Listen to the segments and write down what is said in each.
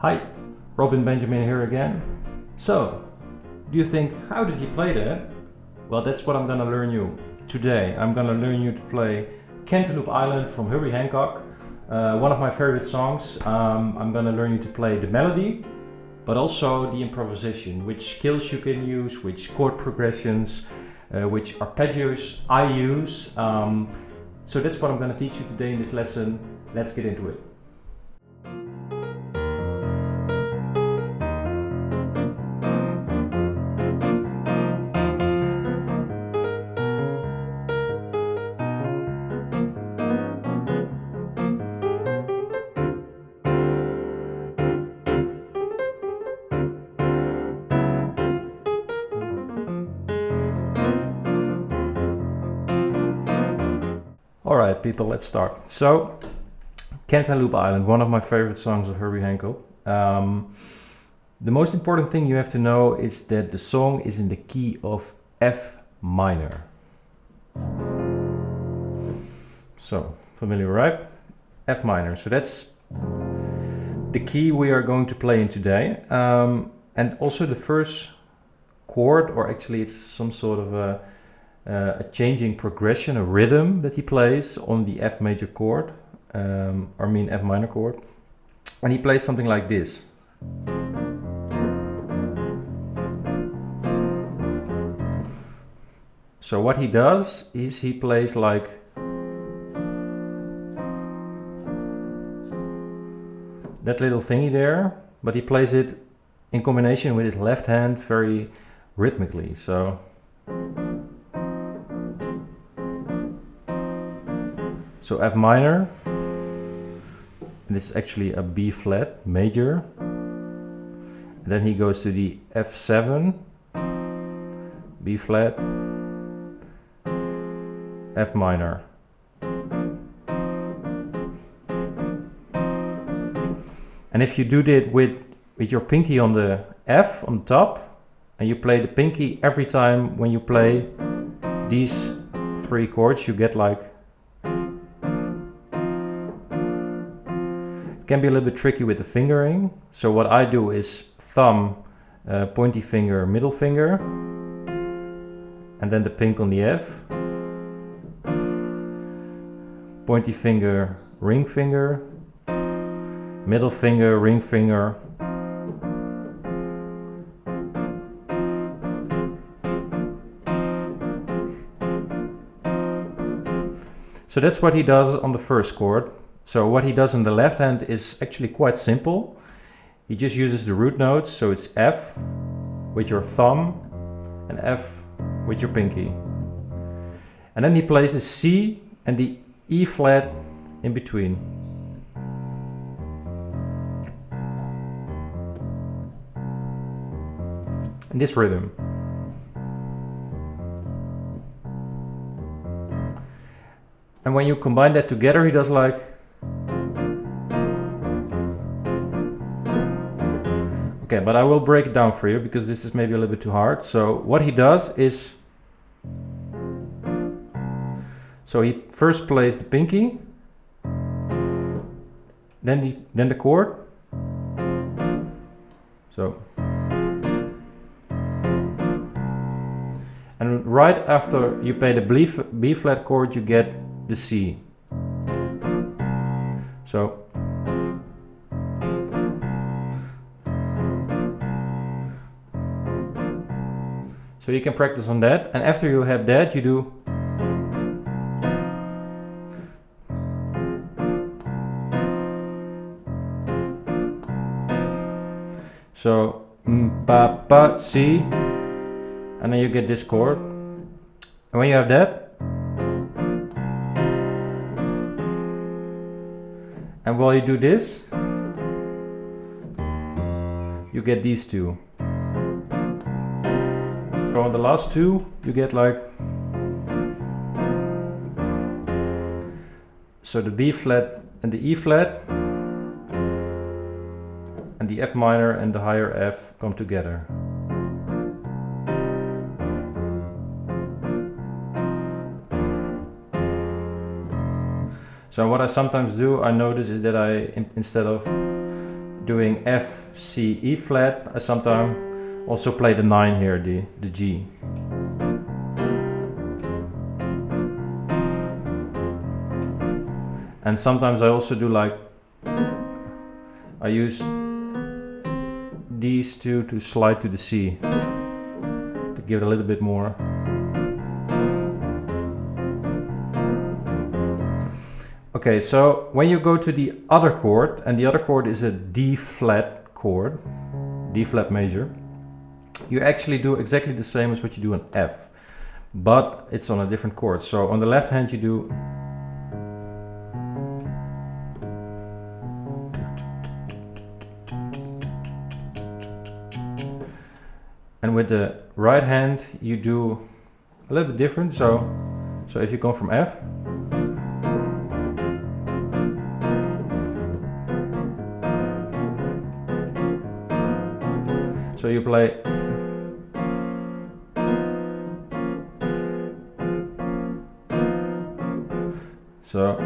Hi, Robin Benjamin here again. So, do you think, how did he play that? Well, that's what I'm gonna learn you today. I'm gonna learn you to play Cantaloupe Island from Herbie Hancock, one of my favorite songs. I'm gonna learn you to play the melody, but also the improvisation, which scales you can use, which chord progressions, which arpeggios I use. So that's what I'm gonna teach you today in this lesson. Let's get into it. Alright people, let's start. So, Cantaloupe Island, one of my favorite songs of Herbie Hancock. The most important thing you have to know is that the song is in the key of F minor. So, familiar, right? F minor. So that's the key we are going to play in today. And also the first chord, or actually it's some sort of a changing progression, a rhythm that he plays on the F major chord, F minor chord, and he plays something like this. So what he does is he plays like that little thingy there, but he plays it in combination with his left hand very rhythmically. So F minor, and this is actually a B flat major, and then he goes to the F7, B flat, F minor. And if you do that with your pinky on the F on the top, and you play the pinky every time when you play these three chords, you get like, can be a little bit tricky with the fingering. So what I do is thumb, pointy finger, middle finger, and then the pink on the F. Pointy finger, ring finger, middle finger, ring finger. So that's what he does on the first chord. So what he does on the left hand is actually quite simple. He just uses the root notes, so it's F with your thumb and F with your pinky. And then he plays the C and the E flat in between. In this rhythm. And when you combine that together, he does like, okay, but I will break it down for you because this is maybe a little bit too hard. So what he does is, so he first plays the pinky, then the chord. So, and right after you play the B flat chord, you get the C. So you can practice on that, and after you have that, you do so pa pa C, and then you get this chord. And when you have that, and while you do this, you get these two. So on the last two, you get like, so the B flat and the E flat, and the F minor and the higher F come together. So what I sometimes do, I notice, is that I, instead of doing F, C, E flat, I sometimes also play the 9 here, the G. And sometimes I also do like, I use these two to slide to the C, to give it a little bit more. Okay, so when you go to the other chord, and the other chord is a D flat chord, D flat major, you actually do exactly the same as what you do on F, but it's on a different chord. So on the left hand you do, and with the right hand you do a little bit different. So if you come from F, so you play so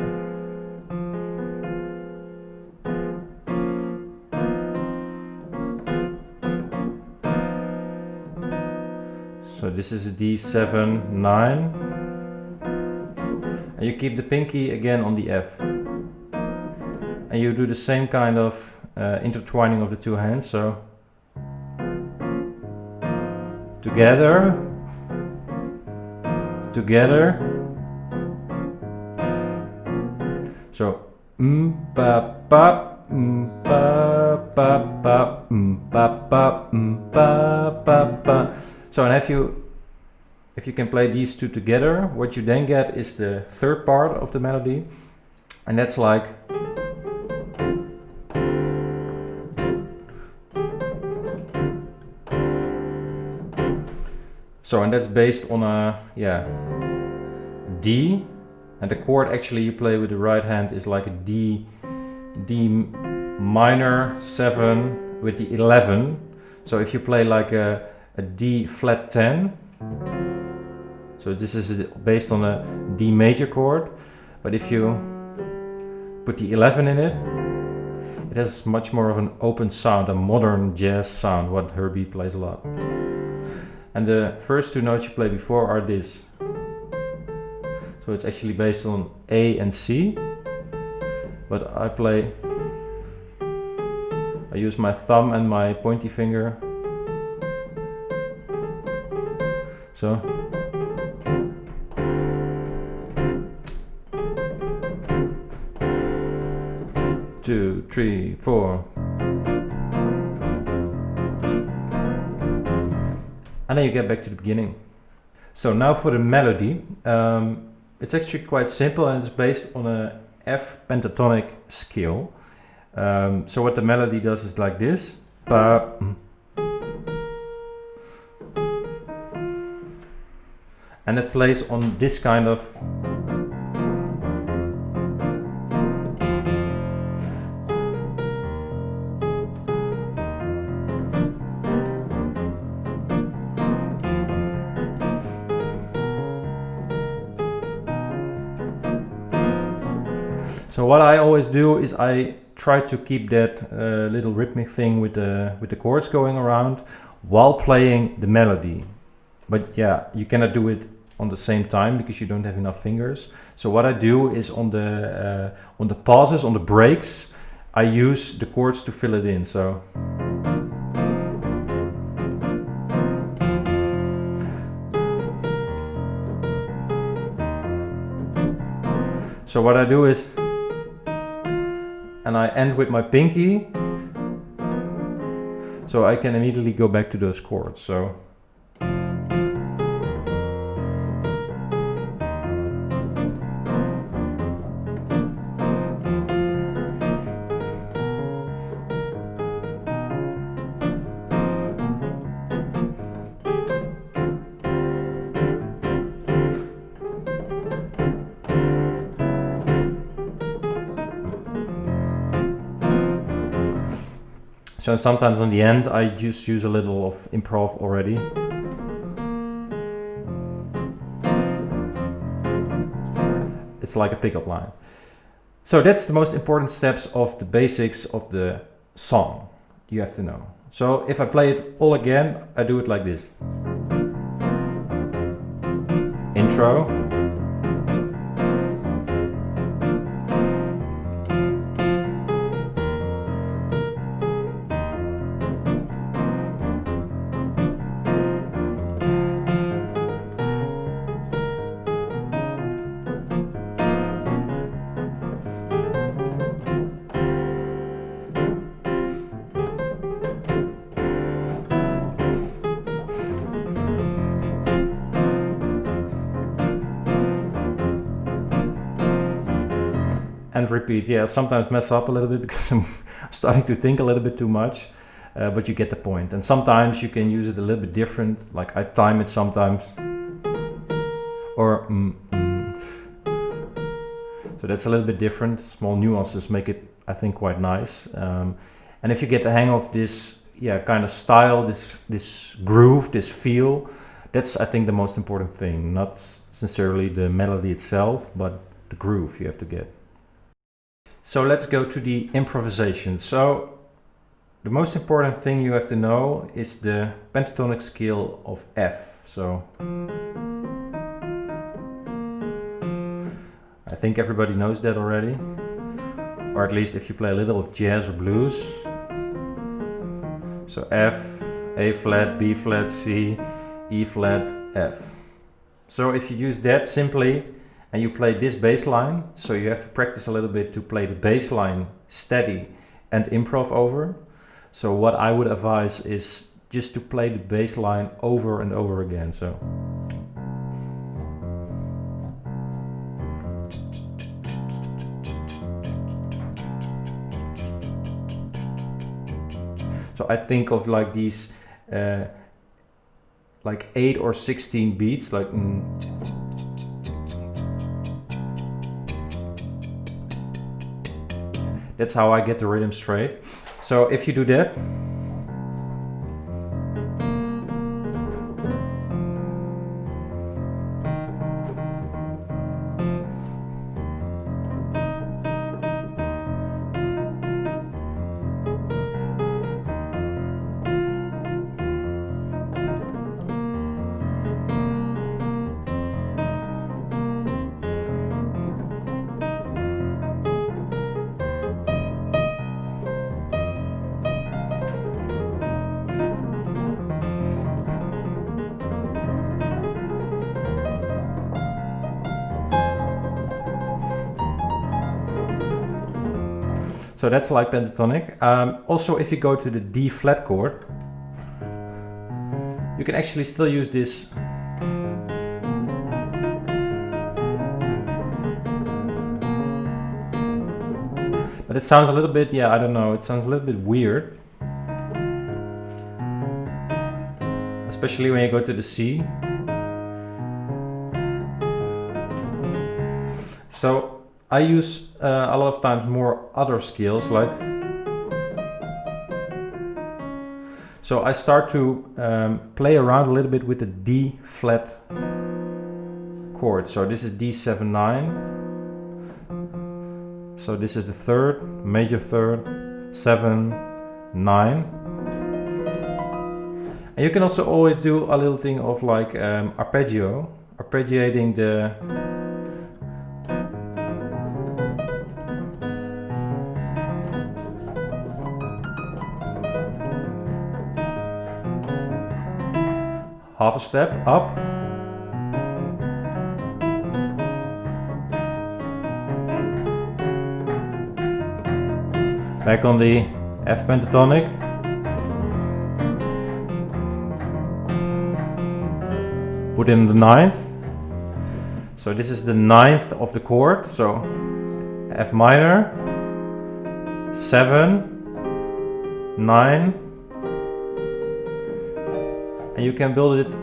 this is a D7, 9, and you keep the pinky again on the F, and you do the same kind of intertwining of the two hands. So together, so ba ba ba ba ba ba ba ba ba. So, and if you can play these two together, what you then get is the third part of the melody, and that's like, so, and that's based on a D, and the chord actually you play with the right hand is like a D minor 7 with the 11. So if you play like a D flat 10, so this is based on a D major chord, but if you put the 11 in it, it has much more of an open sound, a modern jazz sound, what Herbie plays a lot. And the first two notes you played before are this. So it's actually based on A and C, but I use my thumb and my pointy finger. So two, three, four. And then you get back to the beginning. So now for the melody. It's actually quite simple, and it's based on a F pentatonic scale. So what the melody does is like this. Ba, and it plays on this kind of So what I always do is I try to keep that little rhythmic thing with the chords going around while playing the melody. But yeah, you cannot do it on the same time because you don't have enough fingers. So what I do is on the pauses, on the breaks, I use the chords to fill it in. So what I do is, and I end with my pinky, so I can immediately go back to those chords. So So sometimes on the end I just use a little of improv already. It's like a pickup line. So that's the most important steps of the basics of the song. You have to know. So if I play it all again, I do it like this. Intro. And repeat. Yeah, sometimes mess up a little bit because I'm starting to think a little bit too much, but you get the point. And sometimes you can use it a little bit different, like I time it sometimes, or so that's a little bit different. Small nuances make it, I think, quite nice. And if you get the hang of this, kind of style, this groove, this feel, that's, I think, the most important thing. Not necessarily the melody itself, but the groove you have to get. So let's go to the improvisation. So the most important thing you have to know is the pentatonic scale of F. So I think everybody knows that already, or at least if you play a little of jazz or blues. So F, A flat, B flat, C, E flat, F. So if you use that simply, and you play this bass line, so you have to practice a little bit to play the bass line steady and improv over. So what I would advise is just to play the bass line over and over again. So I think of like these like 8 or 16 beats, like that's how I get the rhythm straight. So if you do that, so that's like pentatonic. Also, if you go to the D flat chord, you can actually still use this. But it sounds a little bit, I don't know, it sounds a little bit weird. Especially when you go to the C. So I use a lot of times more other scales, like, so I start to play around a little bit with the D flat chord. So this is D7-9. So this is the third, major third, 7, 9. And you can also always do a little thing of like arpeggiating the half a step up, back on the F pentatonic, put in the ninth. So this is the ninth of the chord. So F minor, 7, 9. And you can build it,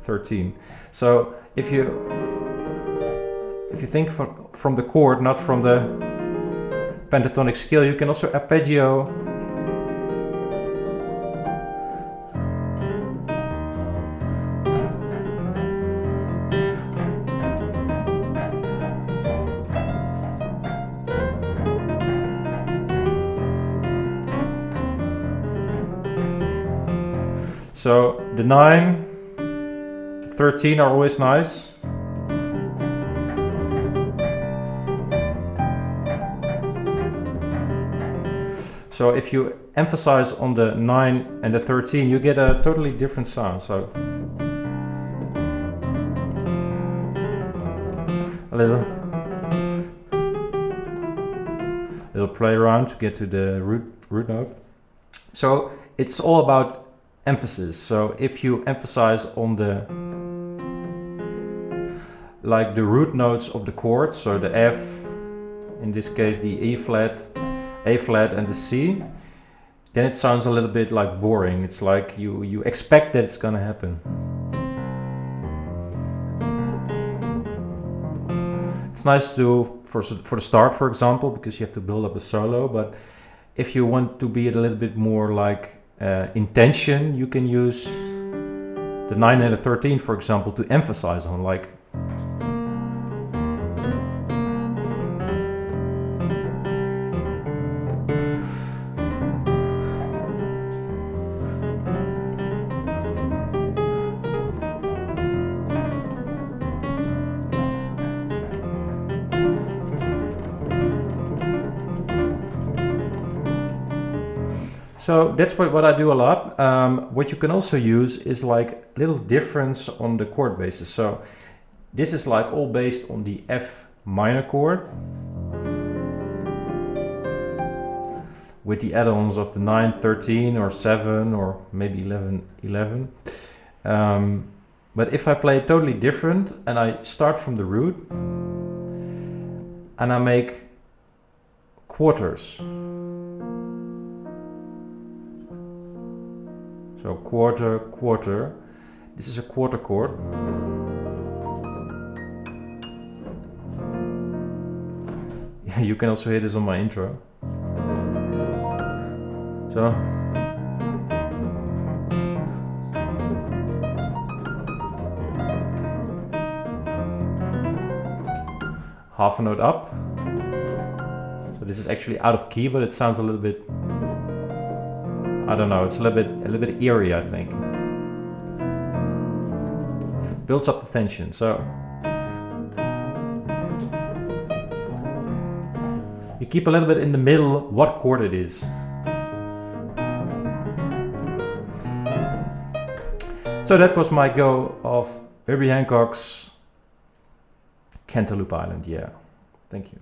13. So if you think from the chord, not from the pentatonic scale, you can also arpeggio So the 9, the 13 are always nice. So if you emphasize on the 9 and the 13, you get a totally different sound. So a little play around to get to the root note. So it's all about emphasis. So if you emphasize on the root notes of the chord, so the F, in this case the E flat, A flat and the C, then it sounds a little bit like boring. It's like you expect that it's gonna happen. It's nice to do for the start, for example, because you have to build up a solo, but if you want to be a little bit more like in tension, you can use the 9 and the 13, for example, to emphasize on, like. So that's what I do a lot. What you can also use is like little difference on the chord bases. So this is like all based on the F minor chord with the add-ons of the 9, 13 or 7 or maybe 11. But if I play it totally different and I start from the root and I make quarters. So quarter, quarter. This is a quarter chord. You can also hear this on my intro. So. Half a note up. So this is actually out of key, but it sounds a little bit, I don't know, it's a little bit eerie, I think. Builds up the tension. So you keep a little bit in the middle what chord it is. So that was my go of Herbie Hancock's Cantaloupe Island. Yeah, thank you.